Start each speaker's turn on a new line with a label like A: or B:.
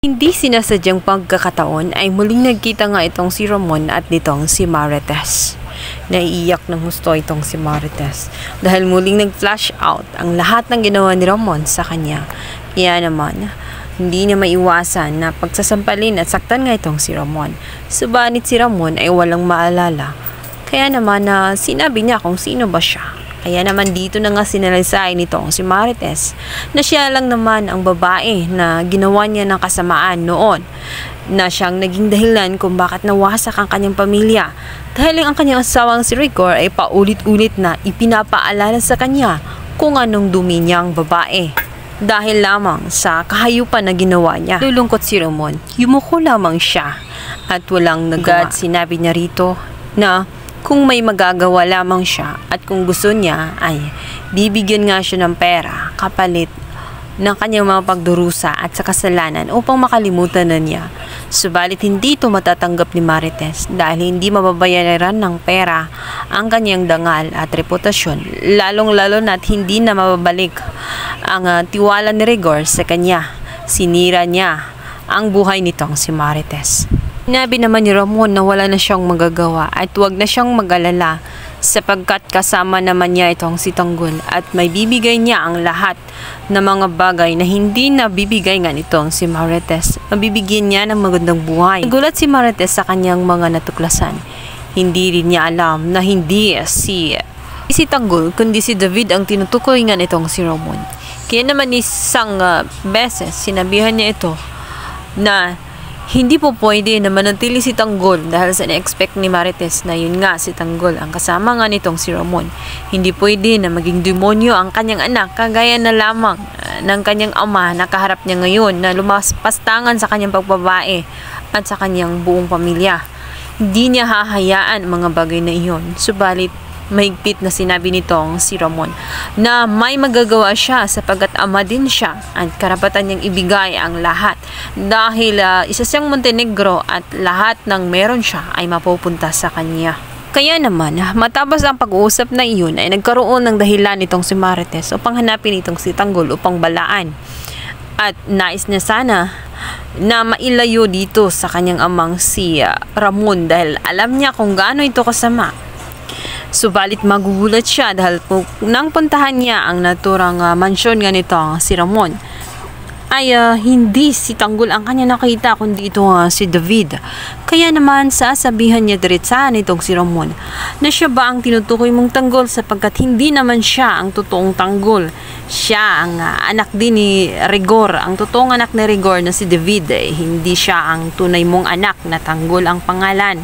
A: Hindi sinasadyang pagkakataon ay muling nagkita nga itong si Ramon at nitong si Marites. Naiiyak ng husto itong si Marites dahil muling nag-flash out ang lahat ng ginawa ni Ramon sa kanya. Kaya naman, hindi na maiwasan na pagsasampalin at saktan nga itong si Ramon. Subalit si Ramon ay walang maalala. Kaya naman sinabi niya kung sino ba siya. Kaya naman dito na nga sinalaysay nitong si Marites na siya lang naman ang babae na ginawa niya ng kasamaan noon, na siyang naging dahilan kung bakit nawasak ang kanyang pamilya dahil ang kanyang asawang si Rigor ay paulit-ulit na ipinapaalala sa kanya kung anong dumi niyang babae dahil lamang sa kahayupan na ginawa niya. Lulungkot si Ramon, yumuko lamang siya at walang nagawa. Sinabi niya rito na kung may magagawa lamang siya at kung gusto niya ay bibigyan nga siya ng pera kapalit ng kanyang mga pagdurusa at sa kasalanan upang makalimutan na niya. Subalit hindi ito matatanggap ni Marites dahil hindi mababayaran ng pera ang kanyang dangal at reputasyon, lalong-lalo na at hindi na mababalik ang tiwala ni Rigor sa kanya. Sinira niya ang buhay nitong si Marites. Sinabi naman ni Ramon na wala na siyang magagawa at huwag na siyang mag-alala sapagkat kasama naman niya itong si Tanggol at may bibigay niya ang lahat ng mga bagay na hindi na bibigay nga nitong si Marites. Mabibigyan niya ng magandang buhay. Nagulat si Marites sa kanyang mga natuklasan. Hindi rin niya alam na hindi si Tanggol kundi si David ang tinutukoy nga nitong si Ramon. Kaya naman isang beses sinabihan niya ito na hindi po pwede na manatili si Tanggol dahil sa na-expect ni Marites na yun nga si Tanggol ang kasama nga nitong si Ramon. Hindi pwede na maging demonyo ang kanyang anak kagaya na lamang ng kanyang ama na kaharap niya ngayon na lumapastangan sa kanyang pagbabae at sa kanyang buong pamilya. Hindi niya hahayaan mga bagay na iyon. Subalit mahigpit na sinabi nitong si Ramon na may magagawa siya sapagkat ama din siya at karapatan niyang ibigay ang lahat dahil isa siyang Montenegro at lahat ng meron siya ay mapupunta sa kanya. Kaya naman, matapos ang pag-uusap na iyon ay nagkaroon ng dahilan nitong si Marites upang hanapin itong si Tanggol upang balaan. At nais niya sana na mailayo dito sa kanyang amang si Ramon dahil alam niya kung gaano ito kasama. Subalit magugulat siya dahil nang puntahan niya ang naturang mansyon nga nito si Ramon ay hindi si Tanggol ang kanya nakita kundi ito si David. Kaya naman sasabihan niya diretsahan nitong si Ramon na siya ba ang tinutukoy mong Tanggol sapagkat hindi naman siya ang totoong Tanggol. Siya ang anak din ni Rigor, ang totoong anak ni Rigor na si David. Hindi siya ang tunay mong anak na Tanggol ang pangalan.